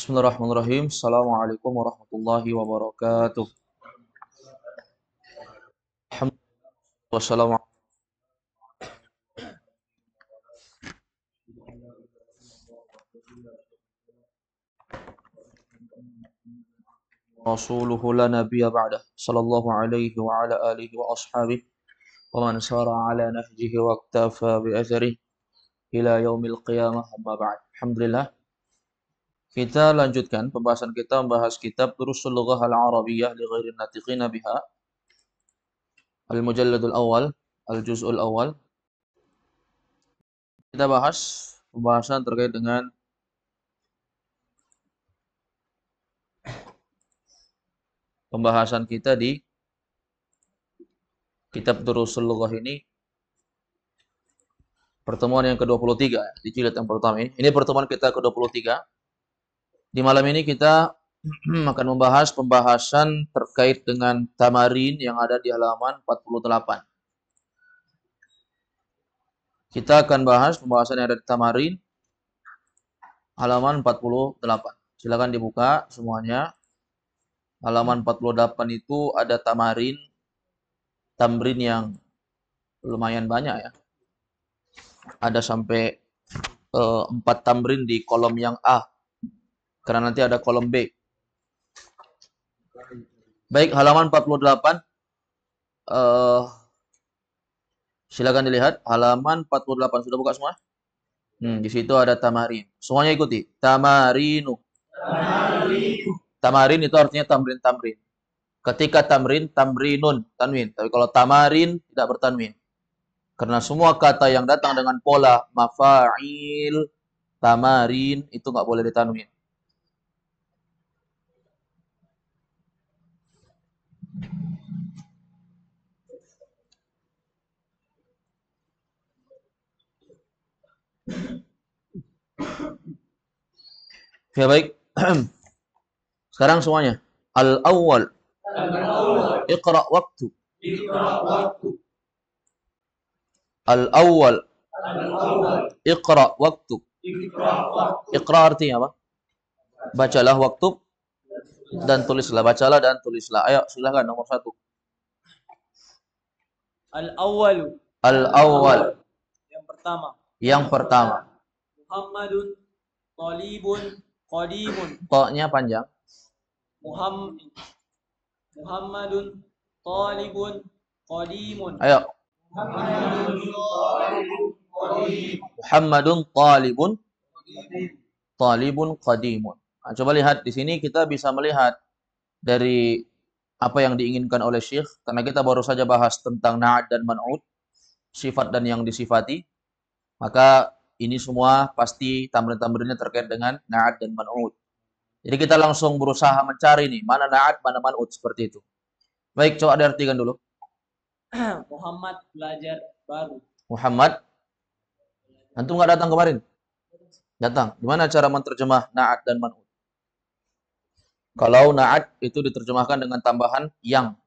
Bismillahirrahmanirrahim. Assalamualaikum warahmatullahi wabarakatuh. Alhamdulillah wassalamu rasuluhu la nabiyya ba'dah. Sallallahu alaihi wa ala alihi wa ashabihi wa man sara ala nahjihi wa iktafa bi atharihi ila yaumil qiyamah amma ba'd. Alhamdulillah. Kita lanjutkan pembahasan kita membahas kitab Durusul Lughah Al-Arabiyyah li ghairi natiqina biha. Al-Mujalladul Awal, Al-Juz'ul Awal. Kita bahas pembahasan terkait dengan pembahasan kita di kitab Durusul Lughah ini pertemuan yang ke-23 di jilid yang pertama ini. Ini pertemuan kita ke-23. Di malam ini kita akan membahas pembahasan terkait dengan tamarin yang ada di halaman 48. Kita akan bahas pembahasan yang ada di tamarin halaman 48. Silakan dibuka semuanya. Halaman 48 itu ada tamrin yang lumayan banyak ya. Ada sampai 4 tamrin di kolom yang A. Karena nanti ada kolom B. Baik, halaman 48. Silakan dilihat. Halaman 48. Sudah buka semua? Di situ ada tamarin. Semuanya ikuti. Tamarinu. Tamarin itu artinya tamrin-tamrin. Ketika tamrin, tamrinun, tanwin. Tapi kalau tamarin, tidak bertanwin. Karena semua kata yang datang dengan pola mafa'il, tamarin, itu nggak boleh ditanwin. Ya baik. Sekarang semuanya. Al-awwal. Iqra' waktu. Al-awwal. Iqra' waktu. Iqra' artinya apa? Bacalah waktu dan tulislah. Bacalah dan tulislah. Ayo, silakan nomor 1. Al-awwalu. Al-awwal. Yang pertama. Muhammadun talibun qadimun. Ta-nya panjang. Muhammadun talibun qadimun. Ayo. Muhammadun talibun qadimun. Nah, coba lihat di sini kita bisa melihat dari apa yang diinginkan oleh Syekh karena kita baru saja bahas tentang na'at dan man'ud, sifat dan yang disifati. Maka ini semua pasti tamrin-tamrinnya terkait dengan na'at dan man'ud. Jadi kita langsung berusaha mencari nih mana na'at, mana man'ud seperti itu. Baik, coba diartikan dulu. Muhammad belajar baru. Muhammad. Antum nggak datang kemarin? Datang. Gimana cara menterjemah na'at dan man'ud? Kalau na'at itu diterjemahkan dengan tambahan yang.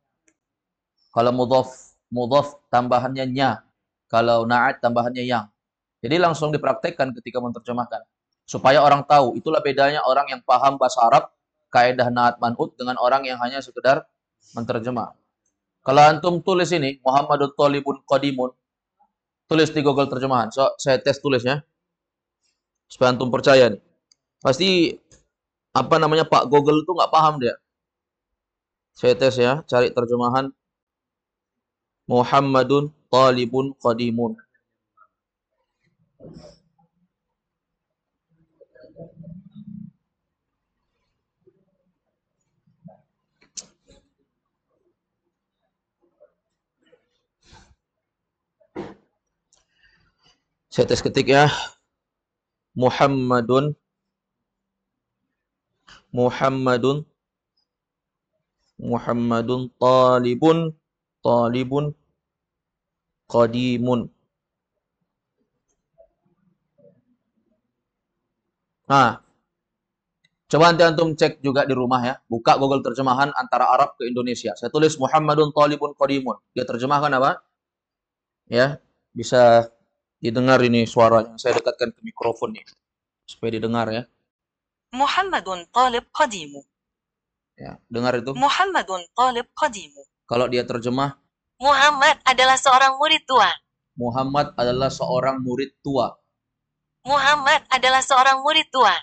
Kalau mudhaf tambahannya nya. Kalau na'at tambahannya yang. Jadi langsung dipraktekkan ketika menterjemahkan. Supaya orang tahu. Itulah bedanya orang yang paham bahasa Arab, kaidah na'at man'ud dengan orang yang hanya sekedar menterjemah. Kalau antum tulis ini, Muhammadun talibun qadimun. Tulis di Google terjemahan. So, saya tes tulisnya. Supaya antum percaya nih. Pasti Pak Google itu nggak paham dia. Saya tes ya, cari terjemahan Muhammadun talibun qadimun. Saya tes ketik ya. Muhammadun talibun qadimun. Nah, coba nanti antum cek juga di rumah ya. Buka Google terjemahan antara Arab ke Indonesia. Saya tulis Muhammadun talibun qadimun. Dia terjemahkan apa? Ya, bisa didengar ini suaranya. Saya dekatkan ke mikrofon nih supaya didengar ya. محمد طالب قديم. Ya, dengar itu. محمد طالب قديم. Kalau dia terjemah, Muhammad adalah seorang murid tua. Muhammad adalah seorang murid tua. Muhammad adalah seorang murid tua.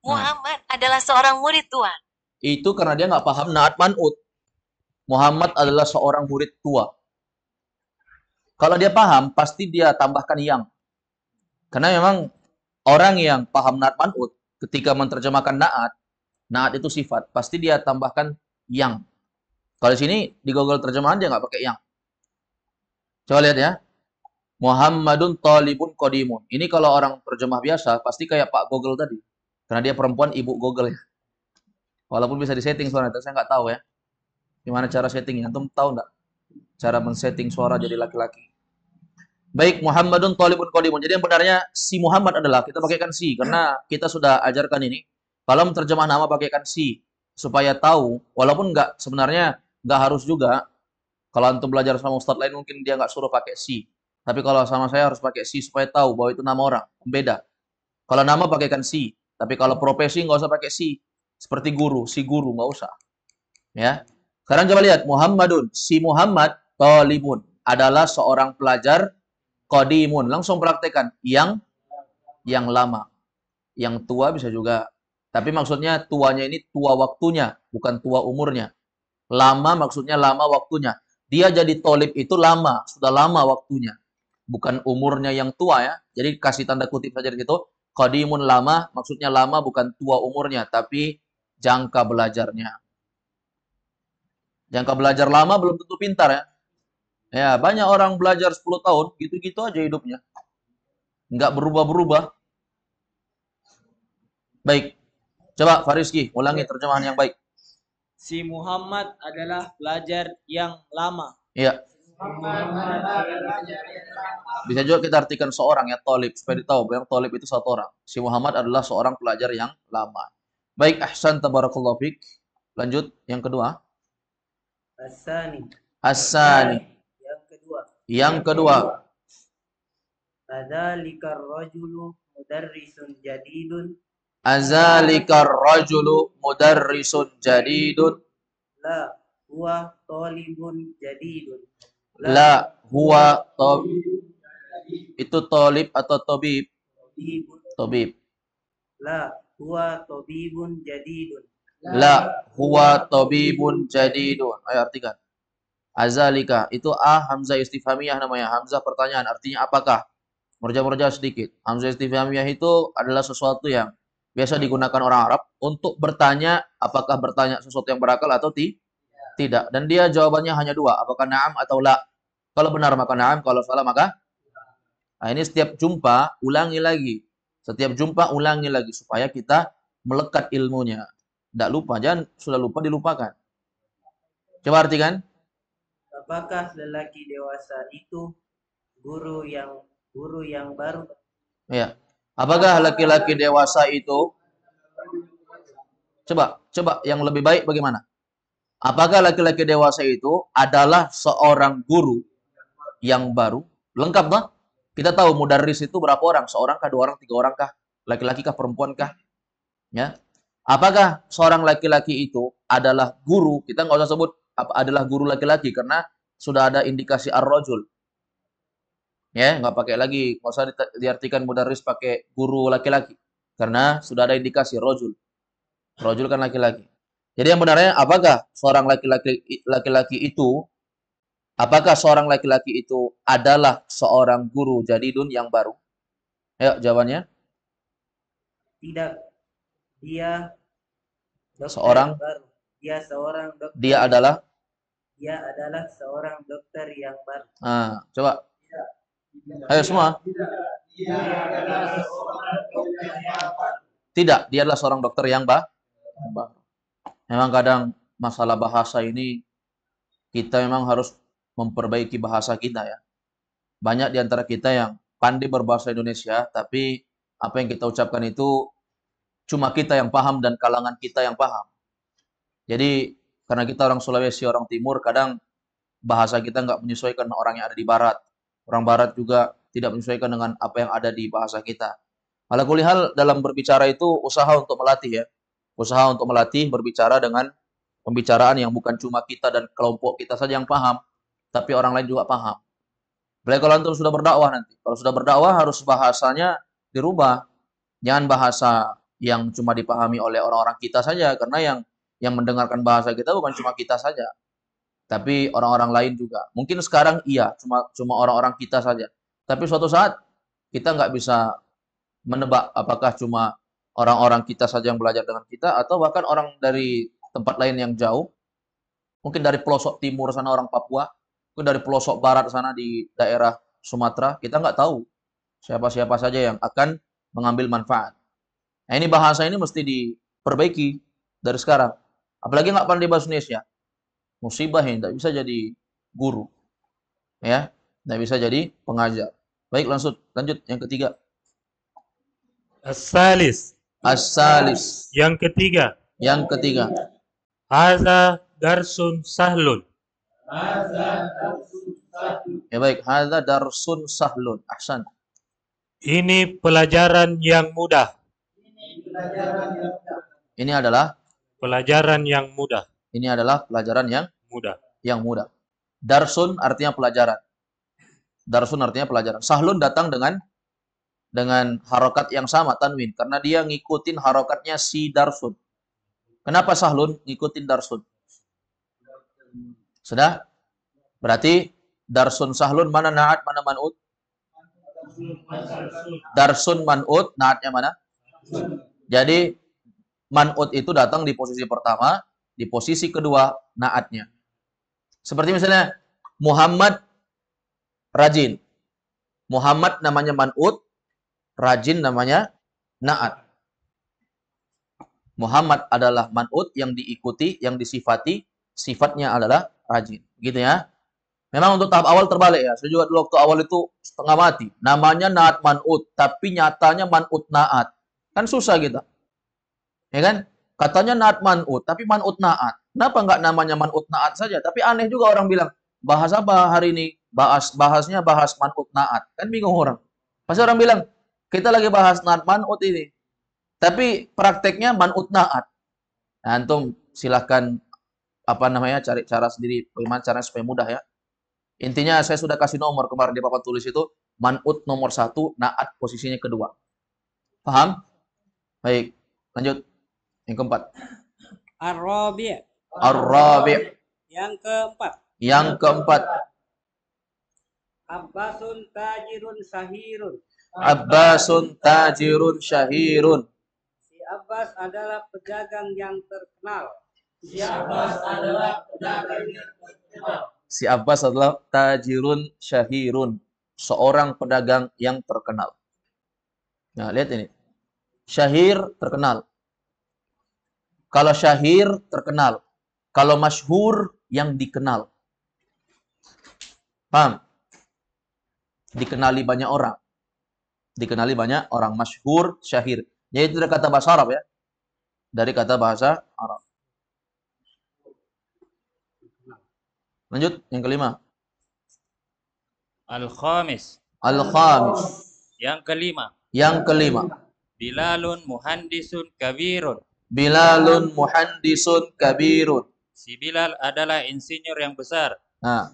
Muhammad adalah seorang murid tua. Itu karena dia nggak paham naat man'ut. Muhammad adalah seorang murid tua. Kalau dia paham, pasti dia tambahkan yang. Karena memang orang yang paham naat man'ut, ketika menerjemahkan naat itu sifat, pasti dia tambahkan yang. Kalau di sini, di Google terjemahan dia nggak pakai yang. Coba lihat ya. Muhammadun talibun qadimun. Ini kalau orang terjemah biasa, pasti kayak Pak Google tadi. Karena dia perempuan, ibu Google ya. Walaupun bisa disetting suara, saya nggak tahu ya. Gimana cara settingnya? Antum tahu nggak? Cara men-setting suara jadi laki-laki. Baik, Muhammadun talibun qadimun. Jadi yang benarnya si Muhammad adalah, kita pakaikan si. Karena kita sudah ajarkan ini. Kalau menerjemah nama pakaikan si. Supaya tahu, walaupun nggak, sebenarnya nggak harus juga. Kalau antum belajar sama ustadz lain, mungkin dia nggak suruh pakai si. Tapi kalau sama saya harus pakai si supaya tahu bahwa itu nama orang. Beda. Kalau nama pakaikan si. Tapi kalau profesi nggak usah pakai si. Seperti guru, si guru nggak usah. Ya. Sekarang coba lihat Muhammadun, si Muhammad talibun adalah seorang pelajar qadimun. Langsung praktekkan yang lama. Yang tua bisa juga. Tapi maksudnya tuanya ini tua waktunya, bukan tua umurnya. Lama maksudnya lama waktunya. Dia jadi tolib itu lama, sudah lama waktunya. Bukan umurnya yang tua ya. Jadi kasih tanda kutip saja di situ. Qadimun lama, maksudnya lama bukan tua umurnya, tapi jangka belajarnya. Jangka belajar lama belum tentu pintar ya. Ya, banyak orang belajar 10 tahun, gitu-gitu aja hidupnya. Nggak berubah-berubah. Baik. Coba Fariski, ulangi terjemahan yang baik. Si Muhammad adalah pelajar yang lama. Iya. Bisa juga kita artikan seorang ya, tolib. Supaya ditahu bahwa tolib itu satu orang. Si Muhammad adalah seorang pelajar yang lama. Baik, ahsan tabarakallahu fiik. Lanjut, yang kedua. Asani. Asani. Yang kedua. Adzalikar rajulu mudarrisun jadidun. Azalikar rajulu mudarrisun jadidun. La huwa talibun jadidun. La huwa tabib. Itu tolib atau tabib? Tabib. La huwa tabibun jadidun. La huwa tabibun jadidun. Ayo artikan. Azalika itu hamzah istifhamiyah namanya. Hamzah pertanyaan. Artinya apakah? Merja-merja sedikit. Hamzah istifhamiyah itu adalah sesuatu yang biasa digunakan orang Arab untuk bertanya, apakah bertanya sesuatu yang berakal atau tidak. Dan dia jawabannya hanya dua. Apakah na'am atau la. Kalau benar maka na'am. Kalau salah maka. Nah ini setiap jumpa ulangi lagi. Setiap jumpa ulangi lagi. Supaya kita melekat ilmunya. Tidak lupa. Jangan sudah lupa dilupakan. Coba artikan. Apakah lelaki dewasa itu guru yang baru? Ya. Apakah laki-laki dewasa itu? Coba yang lebih baik bagaimana? Apakah laki-laki dewasa itu adalah seorang guru yang baru? Lengkap tak? Kita tahu mudarris itu berapa orang? Seorang kah, 2 orang, 3 orang kah? Laki-laki kah, perempuan kah? Ya. Apakah seorang laki-laki itu adalah guru? Kita nggak usah sebut adalah guru laki-laki karena sudah ada indikasi ar-rajul. Ya, nggak pakai lagi, nggak usah diartikan mudarris pakai guru laki-laki karena sudah ada indikasi rajul. Rajul kan laki-laki. Jadi yang benarnya apakah seorang laki-laki itu adalah seorang guru jadidun yang baru? Ayo jawabannya. Tidak. Dia dokter seorang baru. Dia adalah seorang dokter yang baru. Nah, coba. Ayo semua. Tidak, dia adalah seorang dokter yang baru. Memang kadang masalah bahasa ini kita memang harus memperbaiki bahasa kita ya. Banyak di antara kita yang pandai berbahasa Indonesia, tapi apa yang kita ucapkan itu cuma kita yang paham dan kalangan kita yang paham. Jadi karena kita orang Sulawesi, orang Timur, kadang bahasa kita nggak menyesuaikan dengan orang yang ada di Barat. Orang Barat juga tidak menyesuaikan dengan apa yang ada di bahasa kita. Ala kulli hal dalam berbicara itu usaha untuk melatih ya. Usaha untuk melatih berbicara dengan pembicaraan yang bukan cuma kita dan kelompok kita saja yang paham, tapi orang lain juga paham. Apalagi kalau antum sudah berdakwah nanti. Kalau sudah berdakwah harus bahasanya dirubah. Jangan bahasa yang cuma dipahami oleh orang-orang kita saja, karena yang mendengarkan bahasa kita bukan cuma kita saja, tapi orang-orang lain juga. Mungkin sekarang iya, cuma orang-orang kita saja. Tapi suatu saat kita nggak bisa menebak apakah cuma orang-orang kita saja yang belajar dengan kita, atau bahkan orang dari tempat lain yang jauh, mungkin dari pelosok timur sana orang Papua, mungkin dari pelosok barat sana di daerah Sumatera, kita nggak tahu siapa-siapa saja yang akan mengambil manfaat. Nah, ini bahasa ini mesti diperbaiki dari sekarang. Apalagi nggak pandai bahasa Indonesia, musibah ini, tidak bisa jadi guru, ya, tidak bisa jadi pengajar. Baik, lanjut yang ketiga. As-salis. As-salis. Yang ketiga. Yang ketiga. Hadza darsun sahlun. Ya baik, hadza darsun sahlun. Ahsan. Ini pelajaran yang mudah. Ini adalah Pelajaran yang mudah. Ini adalah pelajaran Mudah. yang mudah. Darsun artinya pelajaran. Darsun artinya pelajaran. Sahlun datang dengan harokat yang sama, tanwin, karena dia ngikutin harokatnya si darsun. Kenapa sahlun ngikutin darsun? Sudah? Berarti darsun sahlun mana naat, mana man'ut? Darsun man'ut, naatnya mana? Jadi man'ut itu datang di posisi pertama, di posisi kedua naatnya. Seperti misalnya Muhammad rajin. Muhammad namanya man'ut, rajin namanya naat. Muhammad adalah man'ut yang diikuti, yang disifati, sifatnya adalah rajin. Gitu ya. Memang untuk tahap awal terbalik ya. Saya juga dulu waktu awal itu setengah mati. Namanya naat man'ut, tapi nyatanya man'ut naat. Kan susah kita. Ya kan? Katanya naat man'ut, tapi man'ut naat. Kenapa nggak namanya man'ut naat saja? Tapi aneh juga orang bilang, bahas apa hari ini? Bahasnya bahas man'ut naat. Kan bingung orang. Pasti orang bilang, kita lagi bahas naat man'ut ini. Tapi prakteknya man'ut naat. Nah, antum silahkan cari cara sendiri bagaimana caranya supaya mudah ya. Intinya saya sudah kasih nomor kemarin di papan tulis itu, man'ut nomor 1, naat posisinya kedua. Paham? Baik, lanjut. Yang keempat. Ar-rabi'. Ar-rabi'. Yang keempat. Yang keempat. Abbasun tajirun sahirun. Abbasun tajirun syahirun. Si Abbas adalah pedagang yang terkenal. Si Abbas adalah tajirun syahirun, seorang pedagang yang terkenal. Nah, lihat ini. Syahir terkenal. Kalau syahir terkenal. Kalau masyhur yang dikenal. Paham? Dikenali banyak orang. Dikenali banyak orang, masyhur, syahir. Jadi itu dari kata bahasa Arab ya. Dari kata bahasa Arab. Lanjut, yang kelima. Al-khamis. Al-khamis. Yang kelima. Yang kelima. Bilalun muhandisun kabirun. Bilalun muhandisun kabirun. Si Bilal adalah insinyur yang besar. Nah.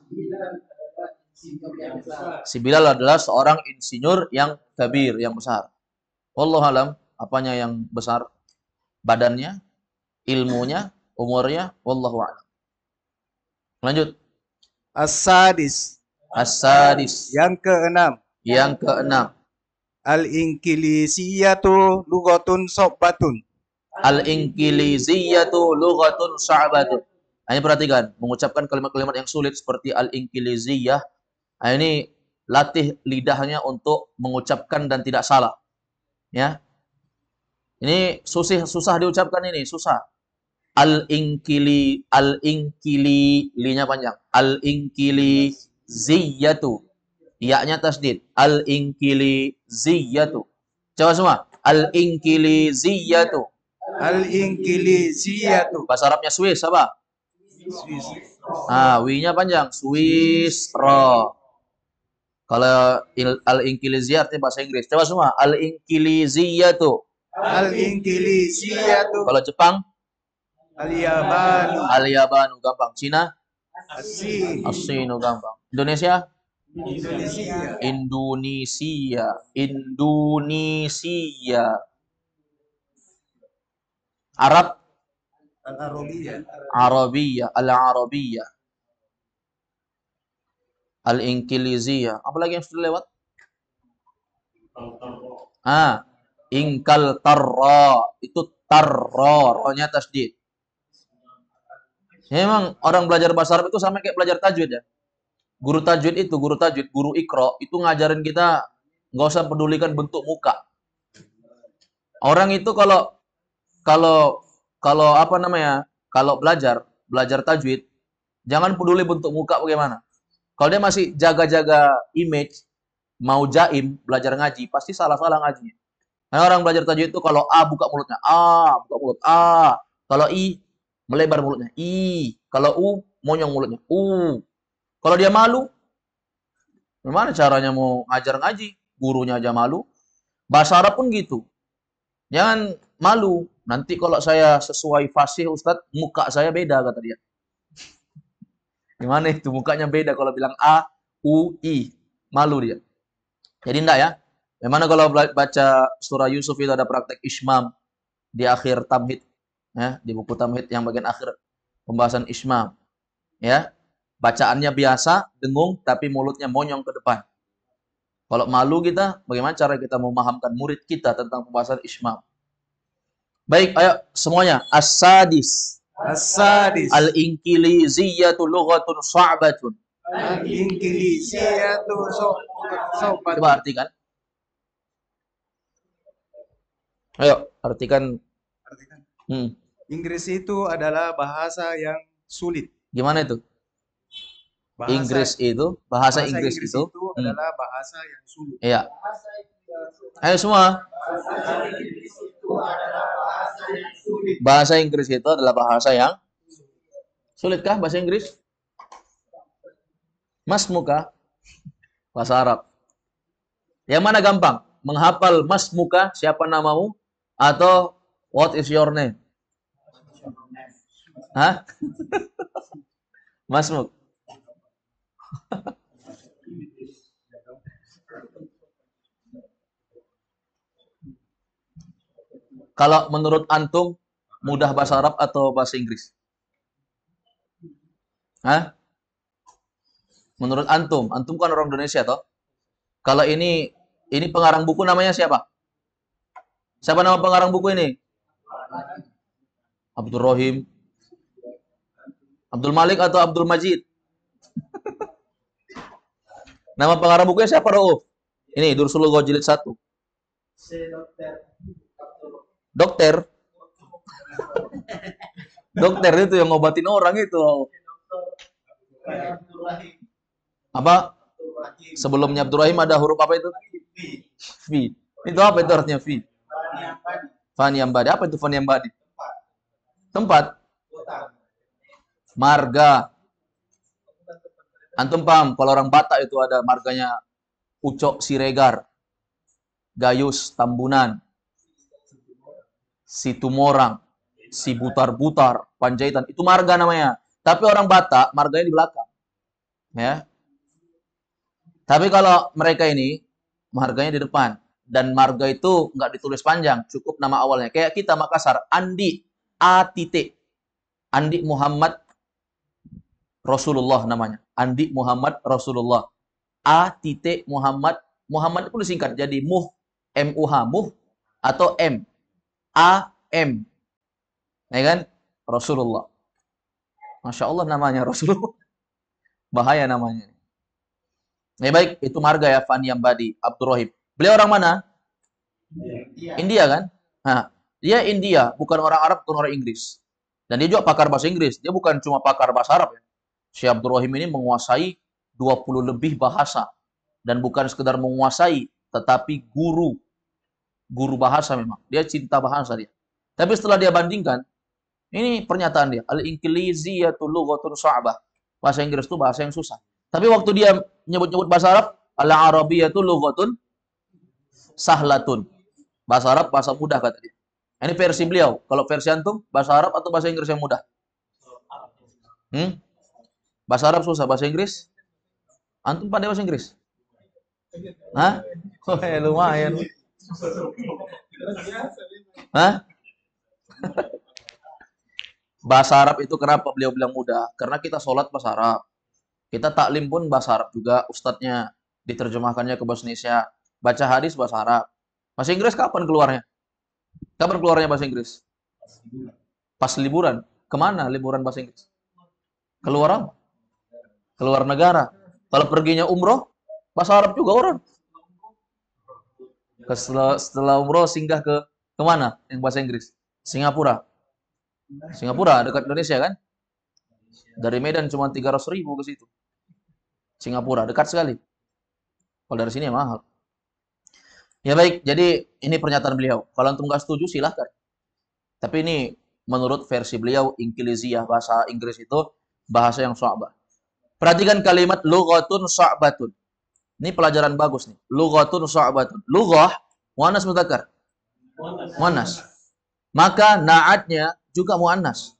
Si Bilal adalah seorang insinyur yang kabir, yang besar. Wallahu alam, apanya yang besar? Badannya, ilmunya, umurnya, wallahu alam. Lanjut. As-sadis. As-sadis. Yang keenam. Yang keenam. Al-Inkilisiyatu lughatun sobatun. Al-Inkiliziyatu lughatun sa'batun. Nah, ini perhatikan, mengucapkan kalimat-kalimat yang sulit seperti al-Inkiliziyah. Nah, ini latih lidahnya untuk mengucapkan dan tidak salah. Ya. Ini susah diucapkan ini, susah. Al-Inkili, linya panjang. Al-Inkiliziyatu. Ya-nya tasdid. Al-Inkiliziyatu. Coba semua. Al-Inkiliziyatu. Al-Inkilisiyatu. Bahasa Arabnya Swiss apa? Swiss. Wi-nya panjang. Swiss ro. Kalau al-Inkiliziyah artinya bahasa Inggris. Coba semua. Al-Inkiliziyah tuh. Al-Inkilisiyatu. Kalau Jepang, Al-Yabanu. Al-Yabanu gampang. Cina, As-Sin. As-Sinu gampang. Indonesia, Indonesia. Indonesia. Indonesia. Arab, Al-Arabiyah. Arabiyah. Al-Arabiyah. Al-Inkiliziyah. Apa lagi yang sudah lewat? Ingkal tarra. Itu tarra. Rohnya tasdid. Memang orang belajar bahasa Arab itu sama kayak belajar tajwid ya. Guru tajwid itu, guru Iqra itu ngajarin kita nggak usah pedulikan bentuk muka. Orang itu kalau apa namanya? Kalau belajar tajwid, jangan peduli bentuk muka bagaimana. Kalau dia masih jaga-jaga image, mau jaim, belajar ngaji, pasti salah-salah ngajinya. Karena orang belajar tajwid itu kalau A buka mulutnya, A, buka mulut, A. Kalau I, melebar mulutnya, I. Kalau U, monyong mulutnya, U. Kalau dia malu, gimana caranya mau ngajar ngaji? Gurunya aja malu. Bahasa Arab pun gitu. Jangan malu. Nanti kalau saya sesuai fasih Ustadz, muka saya beda, kata dia. Gimana itu? Mukanya beda kalau bilang A, U, I. Malu dia. Jadi enggak ya. Bagaimana kalau baca surah Yusuf itu ada praktek ismam di akhir tamhid. Ya, di buku tamhid yang bagian akhir pembahasan ismam. Ya. Bacaannya biasa, dengung, tapi mulutnya monyong ke depan. Kalau malu kita, bagaimana cara kita memahamkan murid kita tentang pembahasan ismam? Baik, ayo semuanya. As-sadis. As-Sadis. Al-Inkiliziyatu lughatun sa'batun. Al-Inkilisiyatu sobatun. Coba artikan. Ayo, artikan. Artikan. Inggris Inggris itu adalah bahasa yang sulit. Gimana itu? Bahasa, Inggris itu, bahasa Inggris itu. adalah bahasa yang sulit. Iya. Ayo semua. Bahasa Inggris itu adalah bahasa yang sulitkah bahasa Inggris? Mas muka bahasa Arab. Yang mana gampang? Menghafal mas muka, siapa namamu? Atau what is your name? Hah? Masmuk. Kalau menurut antum mudah bahasa Arab atau bahasa Inggris? Hah? Menurut antum kan orang Indonesia toh? Kalau ini pengarang buku namanya siapa? Siapa nama pengarang buku ini? Abdul Rahim, Abdul Malik atau Abdul Majid? Nama pengarang bukunya siapa, Rauf? Ini Dursul Lugha jilid 1. Dokter. Dokter itu yang ngobatin orang itu. Apa? Sebelumnya Abdurrahim ada huruf apa itu? V. Itu apa itu artinya V? Faniambadi. Apa itu Faniambadi? Tempat. Marga. Antum paham kalau orang Batak itu ada marganya Ucok Siregar, Gayus Tambunan, Situmorang, Sibutar-Butar, Panjaitan. Itu marga namanya. Tapi orang Batak marganya di belakang. Ya. Tapi kalau mereka ini marganya di depan dan marga itu nggak ditulis panjang, cukup nama awalnya. Kayak kita Makassar, Andi A titik. Andi Muhammad Rasulullah namanya. Andi Muhammad Rasulullah. A titik Muhammad. Muhammad itu disingkat jadi Muh, M-U-H, Muh atau M. A M. Ya kan? Rasulullah. Masya Allah namanya Rasulullah. Bahaya namanya. Ya baik, itu marga ya Faniambadi, Abdurrahim. Beliau orang mana? India kan? Nah, dia India, bukan orang Arab, bukan orang Inggris. Dan dia juga pakar bahasa Inggris. Dia bukan cuma pakar bahasa Arab ya. Syekh Abdurrahim ini menguasai 20 lebih bahasa. Dan bukan sekedar menguasai, tetapi guru bahasa memang. Dia cinta bahasa dia. Tapi setelah dia bandingkan, ini pernyataan dia. Al-Inqiliziyatu lughatun sa'bah. Bahasa Inggris itu bahasa yang susah. Tapi waktu dia nyebut-nyebut bahasa Arab, Al-Arabiyyatu lughatun sahlatun. Bahasa Arab bahasa mudah kata dia. Ini versi beliau. Kalau versi antum, bahasa Arab atau bahasa Inggris yang mudah? Bahasa Arab susah, bahasa Inggris? Antum pandai bahasa Inggris? Hah? Oh, lumayan. Hah? Bahasa Arab itu kenapa beliau bilang mudah? Karena kita sholat bahasa Arab. Kita taklim pun bahasa Arab juga, ustadznya diterjemahkannya ke bahasa Indonesia. Baca hadis bahasa Arab. Bahasa Inggris kapan keluarnya? Kapan keluarnya bahasa Inggris? Pas liburan. Kemana liburan bahasa Inggris? Keluar apa? Keluar negara. Kalau perginya umroh, bahasa Arab juga orang. Setelah umroh singgah ke kemana yang bahasa Inggris? Singapura. Singapura dekat Indonesia kan? Dari Medan cuma 300.000 ke situ. Singapura dekat sekali. Kalau dari sini ya mahal. Ya baik, jadi ini pernyataan beliau. Kalau antum nggak setuju silahkan. Tapi ini menurut versi beliau, Inggiliziyah, bahasa Inggris itu bahasa yang sya'bah. Perhatikan kalimat lughatun sya'batun. Ini pelajaran bagus nih. Lughatun sya'batun. Lughah, muannas mudzakkar. Muannas. Maka na'atnya juga muannas.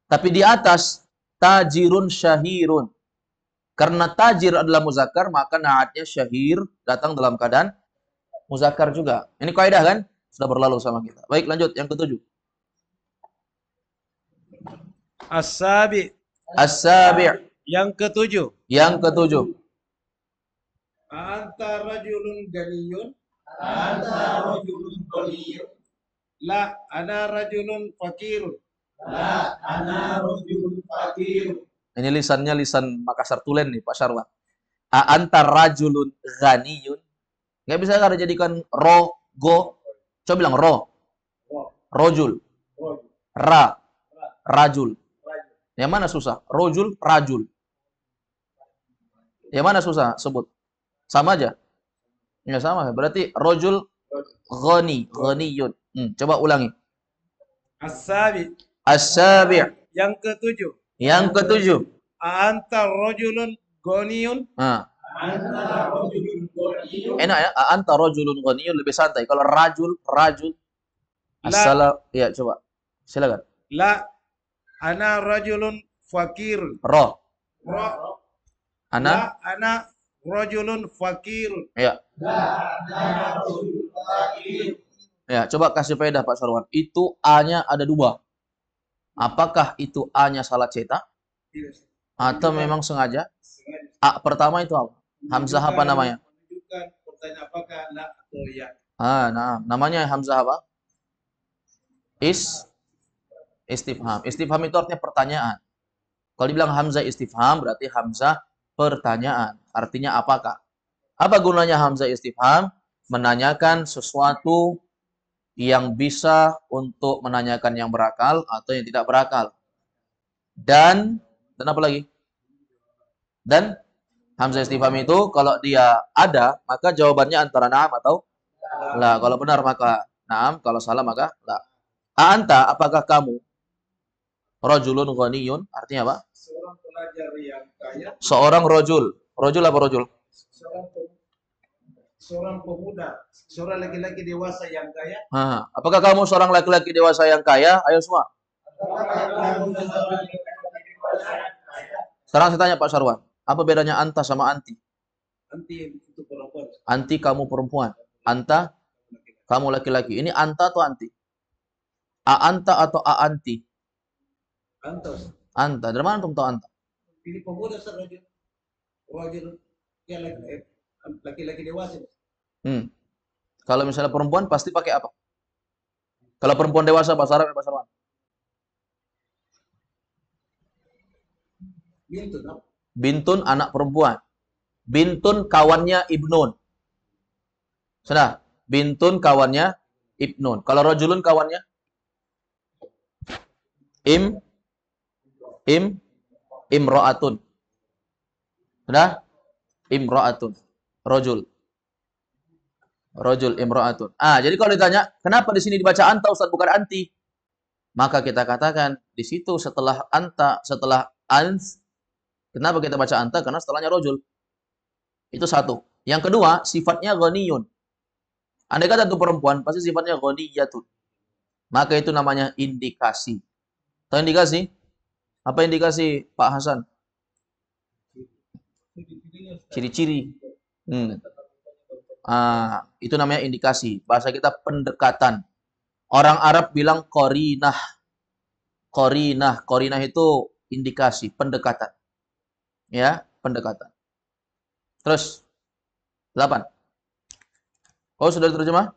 Tapi di atas tajirun syahirun. Karena tajir adalah muzakkar, maka na'atnya syahir datang dalam keadaan muzakkar juga. Ini kaidah kan? Sudah berlalu sama kita. Baik, lanjut yang ketujuh. As-sabi. As-sabi'. Yang ketujuh. Yang ketujuh. Anta rajulun ganiyun. Anta rajulun ganiyun. La, ana rajulun fakirun. La, ana rajulun fakirun. Ini lisannya lisan Makassar Tulen nih, Pak Syarwan. A anta rajulun ghaniyun. Nggak bisa kada jadikan ro, go. Coba bilang ro. Rojul. Ra. Rajul. Yang mana susah? Rojul, rajul. Yang mana susah? Sebut. Sama aja. Ya sama. Berarti rojul ghani, ghaniyun. Coba ulangi. As-sabi. As-sabi'. Yang ketujuh. Yang ketujuh. Anta rajulun ganiyun. Anta rajulun ghaniyun. Enak ya? Anta rajulun ghaniyun lebih santai. Kalau rajul, rajul. Assalam. Ya, coba. Silakan. La, ana rajulun fakirun. Ro. Ro. Ana. La, ana rajulun fakirun. Ya. Ya, coba kasih faedah Pak Sarwan. Itu A-nya ada dua. Apakah itu A-nya salah cetak? Atau memang sengaja? A pertama itu apa? Hamzah apa namanya? Menunjukkan pertanyaan apakah la atau ya. Nah, namanya Hamzah apa? Istifham. Istifham itu artinya pertanyaan. Kalau dibilang Hamzah istifham, berarti Hamzah pertanyaan. Artinya apakah? Apa gunanya Hamzah istifham? Menanyakan sesuatu yang bisa untuk menanyakan yang berakal atau yang tidak berakal. Dan apa lagi? Dan Hamzah istifham itu kalau dia ada, maka jawabannya antara na'am atau la. Kalau benar maka na'am, kalau salah maka la. Anta, apakah kamu? Rajulun ghaniyun, artinya apa? Seorang pelajar yang kaya. Seorang rojul. Rojul apa rojul? Seorang pemuda, seorang laki-laki dewasa yang kaya. Apakah kamu seorang laki-laki dewasa yang kaya? Ayo semua. Sekarang saya tanya Pak Sarwan, apa bedanya anta sama anti? Anti itu perempuan. Anti kamu perempuan. Anta kamu laki-laki. Ini anta atau anti? A anta atau a anti? Antos. Anta. Dari mana antum tahu anta? Ini pemuda serajul. Rajul yang laki-laki dewasa. Kalau misalnya perempuan pasti pakai apa? Kalau perempuan dewasa bahasa Arab bahasa Arab. Bintun. Bintun anak perempuan. Bintun kawannya ibnun. Sudah. Bintun kawannya ibnun. Kalau rajulun kawannya imra'atun. Sudah? Imra'atun. Rajul. Rajul imra'atun. Jadi kalau ditanya, kenapa di sini dibaca anta Ustaz bukan anti? Maka kita katakan di situ setelah anta, setelah ans, kenapa kita baca anta? Karena setelahnya rajul. Itu satu. Yang kedua, sifatnya ghaniyun. Andai kata itu perempuan, pasti sifatnya ghaniyatun. Maka itu namanya indikasi. Tahu indikasi? Apa indikasi, Pak Hasan? Ciri-ciri. Itu namanya indikasi. Bahasa kita pendekatan. Orang Arab bilang qarinah. Qarinah. Qarinah itu indikasi, pendekatan. Ya, pendekatan. Terus, 8. Oh, sudah terjemah?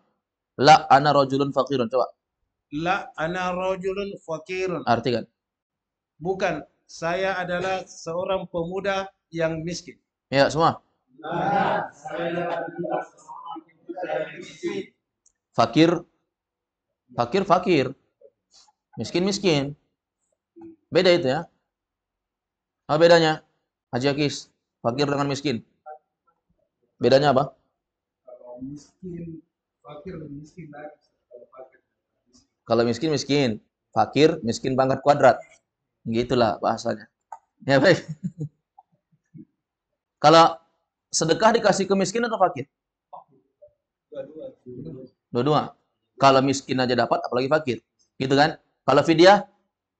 La ana rajulun faqirun. Coba. La ana rajulun fakirun. Artikan. Bukan, saya adalah seorang pemuda yang miskin. Ya, semua. Fakir. Fakir, fakir. Miskin, miskin. Beda itu ya. Apa bedanya? Haji Akis. Fakir dengan miskin. Bedanya apa? Miskin, fakir dan miskin lagi. Kalau miskin, miskin. Fakir, miskin pangkat kuadrat. Gitulah bahasanya. Ya baik. Kalau sedekah dikasih ke miskin atau fakir? Dua-dua. Kalau miskin aja dapat, apalagi fakir. Gitu kan? Kalau fidyah,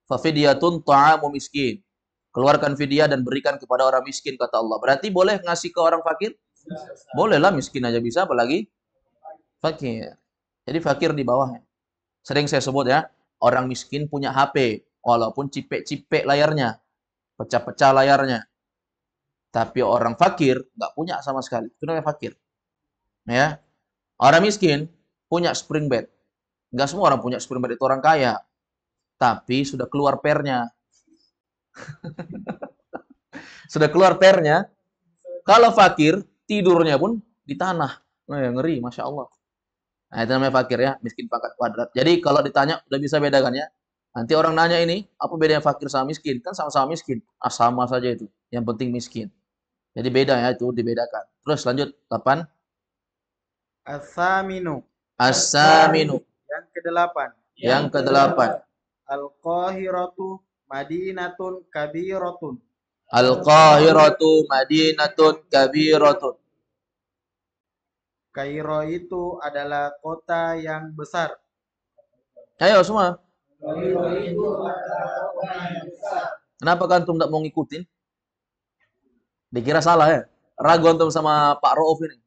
fafidyatun ta'amu miskin. Keluarkan fidyah dan berikan kepada orang miskin, kata Allah. Berarti boleh ngasih ke orang fakir? Bolehlah, miskin aja bisa, apalagi fakir. Jadi fakir di bawahnya. Sering saya sebut ya, orang miskin punya HP, walaupun cipek-cipek layarnya, pecah-pecah layarnya. Tapi orang fakir nggak punya sama sekali. Itu namanya fakir. Ya. Orang miskin punya spring bed. Nggak semua orang punya spring bed itu orang kaya. Tapi sudah keluar pernya. Sudah keluar pernya. Kalau fakir, tidurnya pun di tanah. Ngeri, Masya Allah. Nah, itu namanya fakir ya, miskin pangkat kuadrat. Jadi kalau ditanya, udah bisa bedakan ya. Nanti orang nanya ini, apa bedanya fakir sama miskin? Kan sama-sama miskin. Sama saja itu. Yang penting miskin. Jadi beda ya, itu dibedakan. Terus lanjut, 8. As-saminu. As-saminu. Yang ke-8. Yang ke-8. Al-Qahiratu Madinatun Kabiratun. Al-Qahiratu Madinatun Kabiratun. Kairo itu adalah kota yang besar. Ayo semua. Kenapa kan antum tidak mau ngikutin? Dikira salah ya? Ragu antum sama Pak Rauf ini.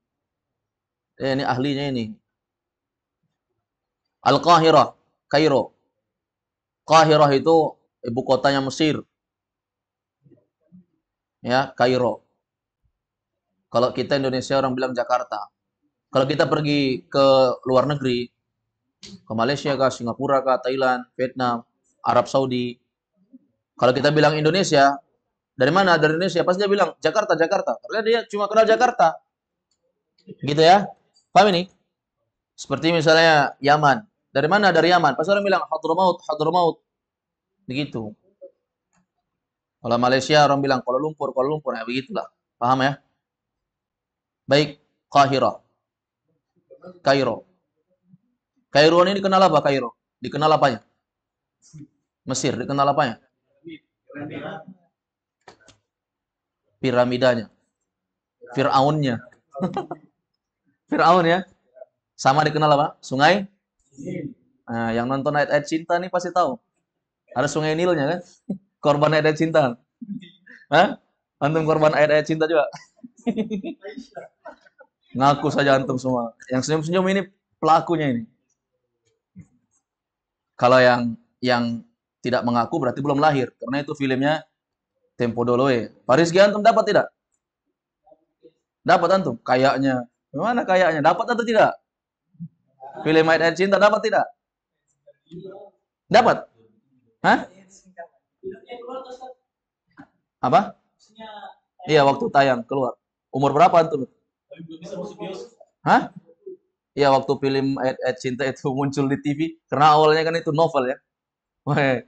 Ini ahlinya ini. Al-Qahirah, Kairo. Qahirah itu ibu kotanya Mesir. Ya, Kairo. Kalau kita Indonesia orang bilang Jakarta. Kalau kita pergi ke luar negeri, ke Malaysia kah, Singapura kah, Thailand, Vietnam, Arab Saudi. Kalau kita bilang Indonesia, dari mana? Dari Indonesia. Pasti dia bilang Jakarta, Jakarta. Karena dia cuma kenal Jakarta. Gitu ya. Paham ini? Seperti misalnya Yaman. Dari mana? Dari Yaman. Pasti orang bilang Hadramaut, Hadramaut. Begitu. Kalau Malaysia orang bilang Kuala Lumpur, Kuala Lumpur. Ya begitulah. Paham ya? Baik. Qahirah. Kairo. Kairo ini dikenal apa Kairo? Dikenal apanya? Mesir. Dikenal apanya? Piramidanya. Fir'aunnya. Fir'aun ya. Sama dikenal apa? Sungai? Nah, yang nonton ayat-ayat cinta nih pasti tahu. Ada sungai Nilnya kan? Korban ayat-ayat cinta. Hah? Antum korban ayat-ayat cinta juga? Ngaku saja antum semua. Yang senyum-senyum ini pelakunya ini. Kalau yang tidak mengaku berarti belum lahir. Karena itu filmnya Tempo Doloe. Paris Gia antum dapat tidak? Dapat antum? Kayaknya. Gimana kayaknya? Dapat atau tidak? Film ayat cinta dapat tidak? Dapat? Hah? Apa? Iya, waktu tayang keluar. Umur berapa antum? Hah? Iya, waktu film ayat cinta itu muncul di TV. Karena awalnya kan itu novel ya. Wah,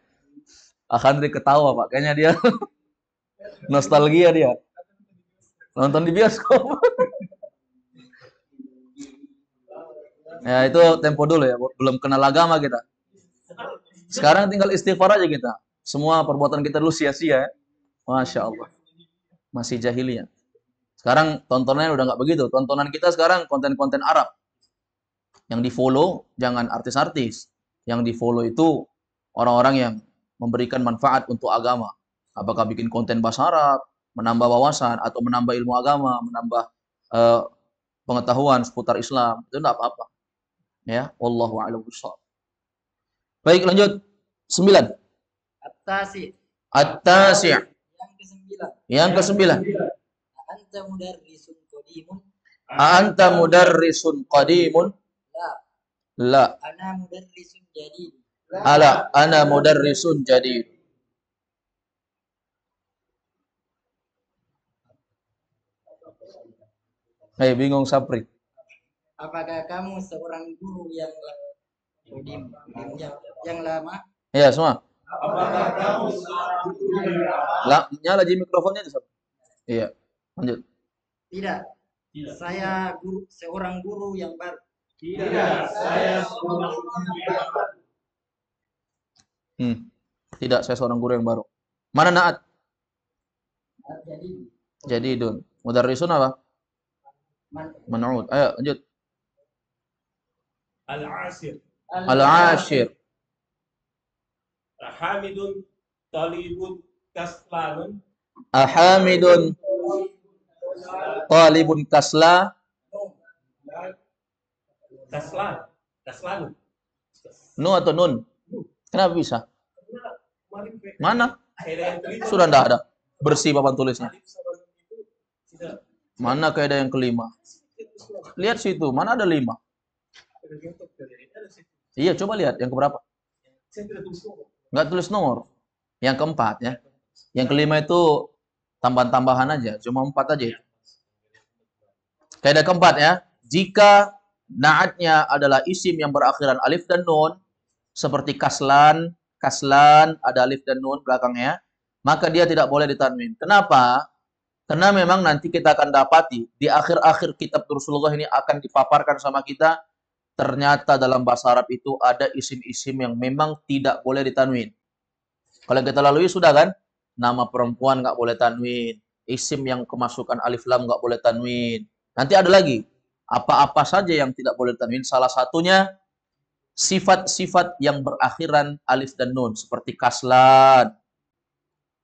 Akhandri ketawa Pak. Kayaknya dia nostalgia dia. Nonton di bioskop. Ya itu tempo dulu ya. Belum kenal agama kita. Sekarang tinggal istighfar aja kita. Semua perbuatan kita dulu sia-sia ya. Masya Allah. Masih jahiliyah. Sekarang tontonannya udah nggak begitu. Tontonan kita sekarang konten-konten Arab. Yang di-follow jangan artis-artis. Yang di-follow itu orang-orang yang memberikan manfaat untuk agama. Apakah bikin konten bahasa Arab, menambah wawasan, atau menambah ilmu agama, menambah pengetahuan seputar Islam. Itu enggak apa-apa. Ya, wallahu a'lam bishawab. Baik, lanjut. 9. At-tasi. At-tasi'. Yang kesembilan. Yang ke-9. Anta mudarrisun qadimun. Anta mudarrisun qadimun? La. La. Ana mudarrisun jadid. Ala, ana mudarrisun jadid. Hei, bingung Sapri. Apakah kamu seorang guru yang lama? Ya, semua. Apakah kamu seorang guru yang lama? La, nyala aja mikrofonnya itu, Sapri. Iya, lanjut. Tidak. Saya seorang guru yang baru. Tidak, saya seorang guru yang baru. Tidak, saya seorang guru yang baru. Mana naat? Jadi Jadidun. Mudarrisun apa? Man'ud. Ayo, lanjut. Al-asir. Al-ashir. Hamidun talibun kaslanun. Ahamidun talibun kasla. Kaslanun. Nu atau nun? Kenapa bisa? Mana? Kaidah yang kelima. Sudah ndak ada. Bersih papan tulisnya. Alif sama nun itu tidak Mana kaidah yang kelima? Lihat situ, mana ada 5? ada contoh dari ada sih. Iya, coba lihat yang keberapa. Saya tidak tulis nomor. Nggak tulis nomor. Yang keempat ya. Yang kelima itu tambahan-tambahan aja, cuma 4 aja itu. Kaidah keempat ya. Jika naatnya adalah isim yang berakhiran alif dan nun, seperti kaslan, ada alif dan nun belakangnya, maka dia tidak boleh ditanwin. Kenapa? Karena memang nanti kita akan dapati di akhir-akhir kitab Rasulullah ini akan dipaparkan sama kita, ternyata dalam bahasa Arab itu ada isim-isim yang memang tidak boleh ditanwin. Kalau kita lalui sudah kan, nama perempuan nggak boleh tanwin, isim yang kemasukan alif lam nggak boleh tanwin. Nanti ada lagi, apa-apa saja yang tidak boleh ditanwin, salah satunya sifat-sifat yang berakhiran alif dan nun, seperti kaslan,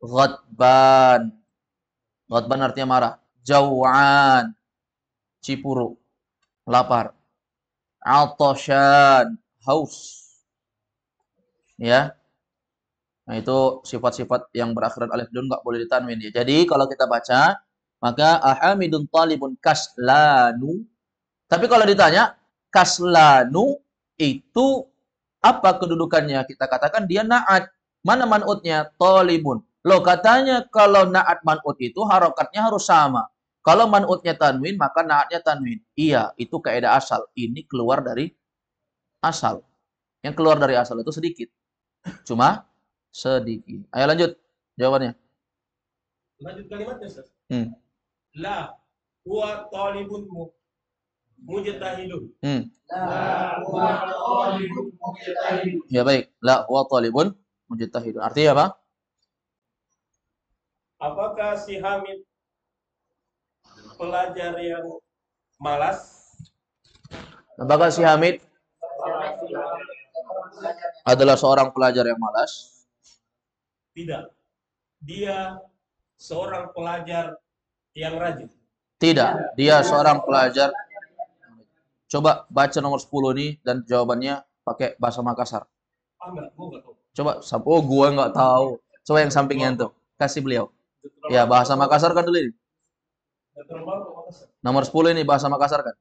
ghadban. Ghadban artinya marah. Jau'an, cipuru, lapar. Atoshan, haus. Ya. Nah, itu sifat-sifat yang berakhiran alif dan nun nggak boleh ditanwin ya. Jadi kalau kita baca, maka ahamidun talibun kaslanu. Tapi kalau ditanya, kaslanu itu apa kedudukannya? Kita katakan dia naat. Mana man'utnya? Talibun. Loh, katanya kalau naat man'ut itu harokatnya harus sama. Kalau man'utnya tanwin, maka naatnya tanwin. Iya, itu kaidah asal. Ini keluar dari asal. Yang keluar dari asal itu sedikit. Cuma sedikit. Ayo lanjut jawabannya. Lanjut kalimatnya, Ustaz. La huwa talibun mujtahidun. La huwa talibun mujtahidun. Ya baik. La huwa talibun mujtahidun. Artinya apa? Apakah si Hamid pelajar yang malas? Apakah si Hamid adalah seorang pelajar yang malas? Tidak. Dia seorang pelajar yang rajin. Tidak. Dia seorang pelajar. Coba baca nomor 10 nih dan jawabannya pakai bahasa Makassar. Enggak, gua enggak tahu. Coba, oh gua nggak tahu. Coba yang sampingnya tuh, kasih beliau. Ya bahasa Makassar kan dulu ini. Nomor 10 ini bahasa Makassar kan?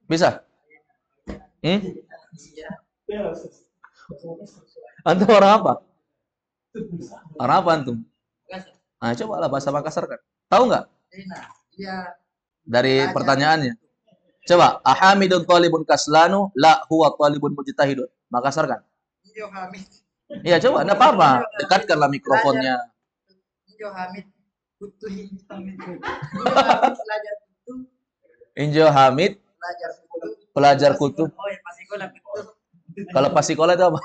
Bisa? Antum orang apa? Orang apa antum? Nah, coba lah bahasa Makassar kan. Tahu nggak? Dari pertanyaannya. Coba, ahamidun talibun kaslanu, la huwa talibun mujtahidun. Makassar kan? Iya, coba, enggak apa-apa. Dekatkanlah mikrofonnya. Injo Hamid, pelajar kutub. Kalau pasikola itu apa?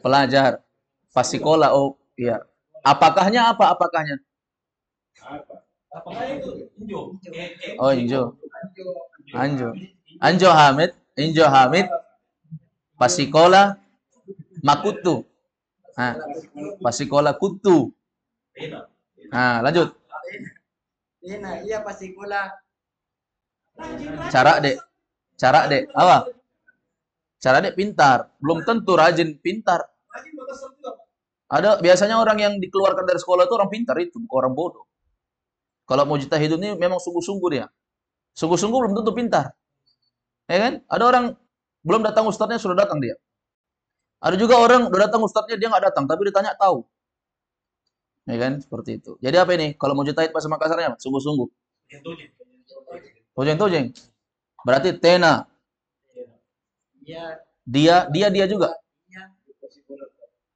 Pelajar. Pasikola, oh iya. Apakahnya apa? Apakahnya? Oh, Injo. Anjo. Anjo Hamid. Injo Hamid. Pasikola. Makutu. Nah, pasikola kutu. Nah, lanjut. Ina, iya pasikola. Cara dek. Cara dek. Apa? Cara dek pintar. Belum tentu rajin pintar. Ada biasanya orang yang dikeluarkan dari sekolah itu orang pintar itu, bukan orang bodoh. Kalau mujtahid ini memang sungguh-sungguh dia. Sungguh-sungguh belum tentu pintar. Ya kan? Ada orang belum datang ustadznya sudah datang dia. Ada juga orang udah datang ustadznya dia nggak datang, tapi ditanya tahu. Ya kan? Seperti itu. Jadi apa ini? Kalau mujtahid bahasa Makassarnya sungguh-sungguh. Tojeng-tojeng. Berarti tena. Iya, Dia juga.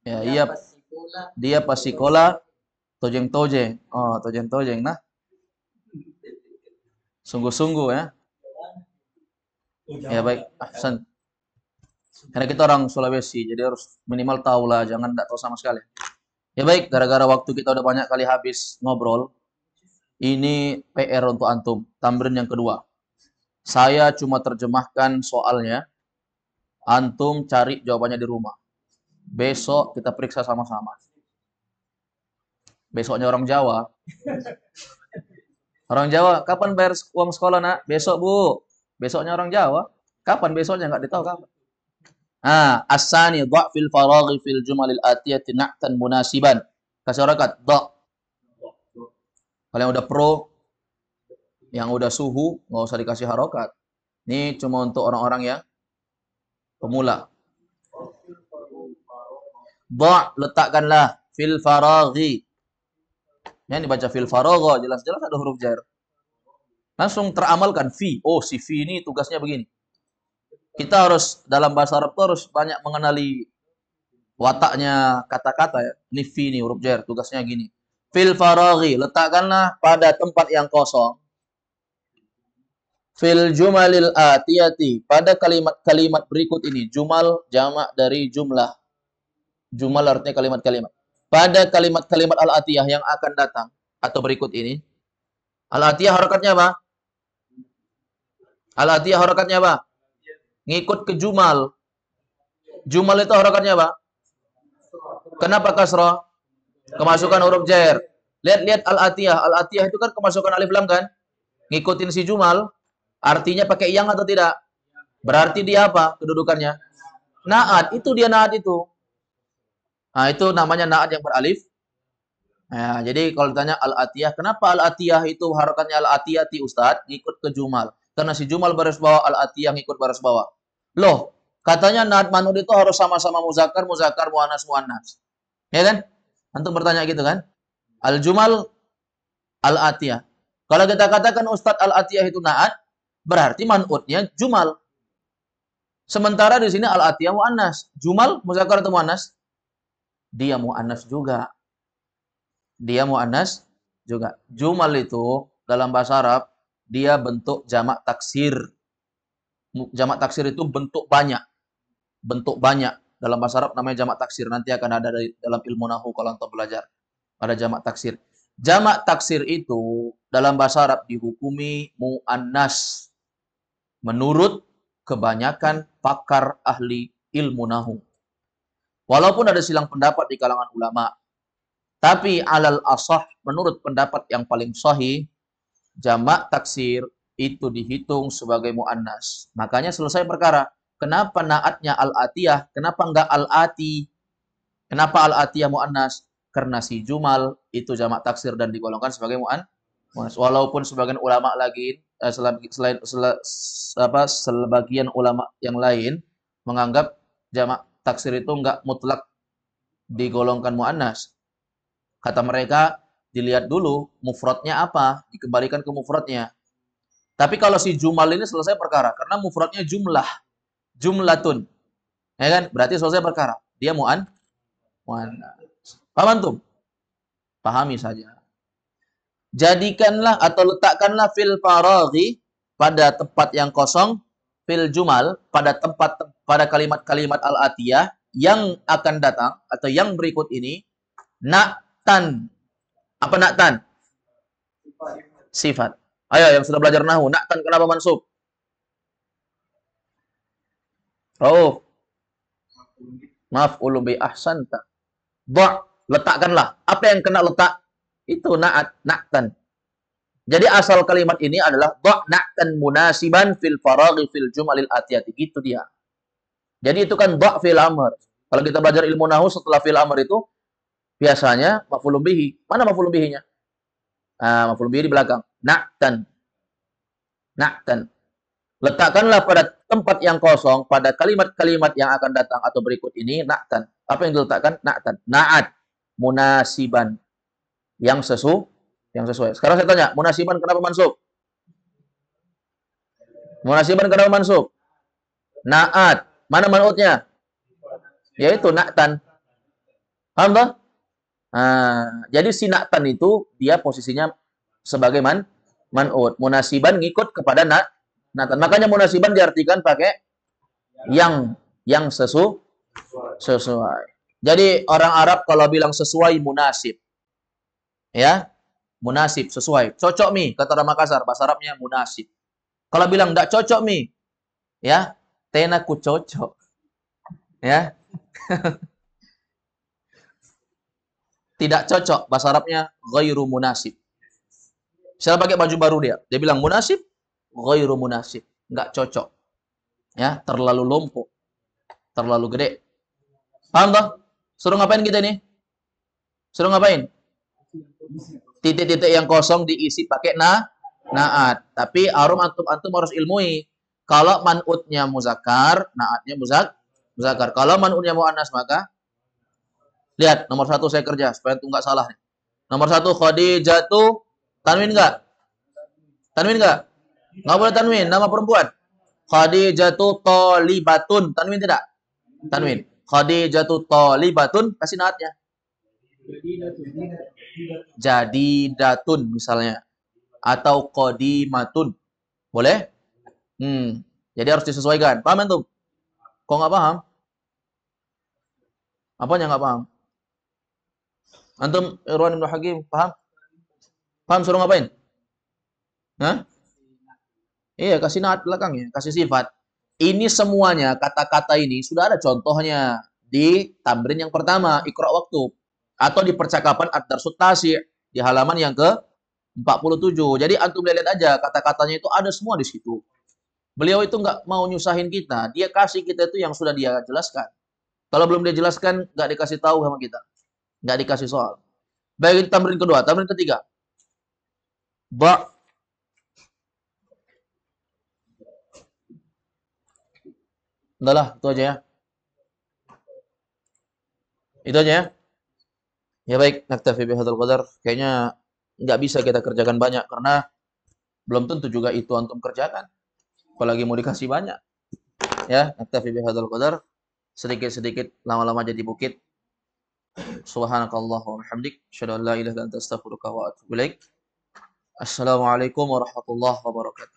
Ya, iya iya. pasikola. Dia pasikola tojeng-tojeng. Oh, tojeng-tojeng. Nah, sungguh-sungguh ya. Ya baik, ahsan. Karena kita orang Sulawesi, jadi harus minimal tahu lah, jangan tidak tahu sama sekali. Ya baik, gara-gara waktu kita udah banyak kali habis ngobrol, ini PR untuk antum, tamrin yang kedua. Saya cuma terjemahkan soalnya, antum cari jawabannya di rumah. Besok kita periksa sama-sama. Besoknya orang Jawa. Orang Jawa, kapan bayar uang sekolah nak? Besok bu. Besoknya orang Jawa. Kapan besoknya? Nggak ditahu kapan. As-sani dha' fil faraghi fil jumalil atiyati na'tan munasiban. Kasih harakat, dha'. Kalau yang udah pro, yang udah suhu, nggak usah dikasih harokat. Ini cuma untuk orang-orang yang pemula. Dha', letakkanlah fil faraghi. Yang dibaca fil faragha, jelas-jelas ada huruf jar. Langsung teramalkan fi. Oh, si fi ini tugasnya begini. Kita harus dalam bahasa Arab harus banyak mengenali wataknya kata-kata ya. Ini fi ini huruf jar, tugasnya gini. Fil faraghi, letakkanlah pada tempat yang kosong. Fil jumalil atiyati, pada kalimat-kalimat berikut ini. Jumal jamak dari jumlah. Jumal artinya kalimat-kalimat. Pada kalimat-kalimat al-atiyah yang akan datang atau berikut ini. Al-atiyah harakatnya apa? Al-atiyah harakatnya apa? Ngikut ke jumal. Jumal itu harakatnya apa? Kenapa kasrah? Kemasukan huruf jar. Lihat al-atiyah. Al-atiyah itu kan kemasukan alif lam kan? Ngikutin si jumal. Artinya pakai yang atau tidak? Berarti dia apa kedudukannya? Naat. Itu dia naat itu. Nah, itu namanya naat yang beralif. Nah, jadi kalau ditanya al-atiyah, kenapa al-atiyah itu harakatnya al-atiyati Ustaz? Ngikut ke jumal. Karena si jumal baris bawah, al-atiyah ngikut baris bawah. Loh, katanya naat manud itu harus sama-sama muzakkar, muannas, muannas. Ya kan? Antum bertanya gitu kan? Al-jumal, al-atiyah. Kalau kita katakan Ustaz al-atiyah itu naat, berarti man'udnya jumal. Sementara di sini al-atiyah muannas. Jumal muzakkar atau muannas? Dia muannas juga. Dia muannas juga. Jumal itu dalam bahasa Arab dia bentuk jamak taksir. Jamak taksir itu bentuk banyak. Bentuk banyak. Dalam bahasa Arab namanya jamak taksir. Nanti akan ada dalam ilmu nahu kalau untuk belajar. Ada jamak taksir. Jamak taksir itu dalam bahasa Arab dihukumi muannas. Menurut kebanyakan pakar ahli ilmu nahu. Walaupun ada silang pendapat di kalangan ulama. Tapi alal asah, menurut pendapat yang paling sahih, jamak taksir itu dihitung sebagai mu'annas. Makanya selesai perkara. Kenapa naatnya al-atiyah? Kenapa enggak al-ati? Kenapa al-atiyah mu'annas? Karena si jumal itu jamak taksir dan digolongkan sebagai mu'annas. Walaupun sebagian ulama lagi, sebagian ulama yang lain menganggap jamak taksir itu enggak mutlak digolongkan mu'annas. Kata mereka, dilihat dulu mufradnya apa, dikembalikan ke mufradnya. Tapi kalau si jumal ini selesai perkara, karena mufradnya jumlah, jumlatun. Ya kan? Berarti selesai perkara. Dia mu'annas. Paham antum? Pahami saja. Jadikanlah atau letakkanlah fil faraghi pada tempat yang kosong, fil jumal pada kalimat-kalimat al-atiyah yang akan datang atau yang berikut ini, na'tan. Apa na'tan? Sifat. Ayo yang sudah belajar nahwu, na'tan kenapa mansub? Rauf. Maf'ulun bi ahsanta. Letakkanlah. Apa yang kena letak? Itu na'tan. Jadi asal kalimat ini adalah na'tan munasiban fil faraghi fil jumalil atiyati. Gitu dia. Jadi itu kan fil amr. Kalau kita belajar ilmu nahwu setelah fil amr itu biasanya maf'ulun bihi. Mana maf'ulun bihi-nya? Maf'ulun bihi di belakang. Na'tan. Letakkanlah pada tempat yang kosong pada kalimat-kalimat yang akan datang atau berikut ini na'tan. Apa yang diletakkan? Na'tan. Na'at munasiban. Yang sesuai. Sekarang saya tanya, munasiban kenapa mansub? Munasiban kenapa mansub? Na'at. Mana man'utnya? Yaitu na'tan. Paham tak? Jadi si na'tan itu dia posisinya sebagai man'ut. Munasiban ngikut kepada na'tan. Makanya munasiban diartikan pakai yang sesuai. Jadi orang Arab kalau bilang sesuai munasib. Ya. Munasib, sesuai. Cocok mi, kata orang Makassar. Bahasa Arabnya munasib. Kalau bilang enggak cocok mi. Ya. Tenaku cocok. Ya. Tidak cocok. Bahasa Arabnya ghairu munasib. Misalnya pakai baju baru dia. Dia bilang munasib, ghairu munasib. Enggak cocok. Ya, terlalu lumpuh. Terlalu gede. Paham toh? Suruh ngapain kita ini? Suruh ngapain? Titik-titik yang kosong diisi pakai na'at. Tapi antum harus ilmui. Kalau man'utnya muzakkar, na'atnya muzakkar. Kalau man'utnya muannas maka lihat nomor 1 saya kerja supaya antum enggak salah. Nomor 1 Khadijatu tanwin enggak? Tanwin enggak? Enggak boleh tanwin, nama perempuan. Khadijatu thalibatun, tanwin tidak? Tanwin. Khadijatu thalibatun, kasih na'atnya. Jadidatun misalnya. Atau qadimatun. Boleh? Jadi harus disesuaikan. Paham antum? Kok nggak paham? Apanya nggak paham? Antum Irwan bin Hakim paham? Paham suruh ngapain? Hah? Iya, kasih na'at belakangnya, kasih sifat. Ini semuanya kata-kata ini sudah ada contohnya di tamrin yang pertama, Iqra waktu, atau di percakapan ad-darsut tasi' di halaman yang ke-47. Jadi antum lihat aja kata-katanya itu ada semua di situ. Beliau itu nggak mau nyusahin kita, dia kasih kita itu yang sudah dia jelaskan. Kalau belum dia jelaskan, nggak dikasih tahu sama kita, nggak dikasih soal. Baik, tamrin kedua, tamrin ketiga. Udahlah, itu aja ya. Itu aja ya. Ya baik, naktafi bihadzal qadar. Kayaknya nggak bisa kita kerjakan banyak karena belum tentu juga itu antum kerjakan. Apalagi mau dikasih banyak. Ya, naktafi bihadzal qadar. Sedikit-sedikit lama-lama jadi bukit. Subhanakallah wa bihamdik, asyhadu an la ilaha illa anta astaghfiruka wa atubu ilaik. Assalamualaikum warahmatullahi wabarakatuh.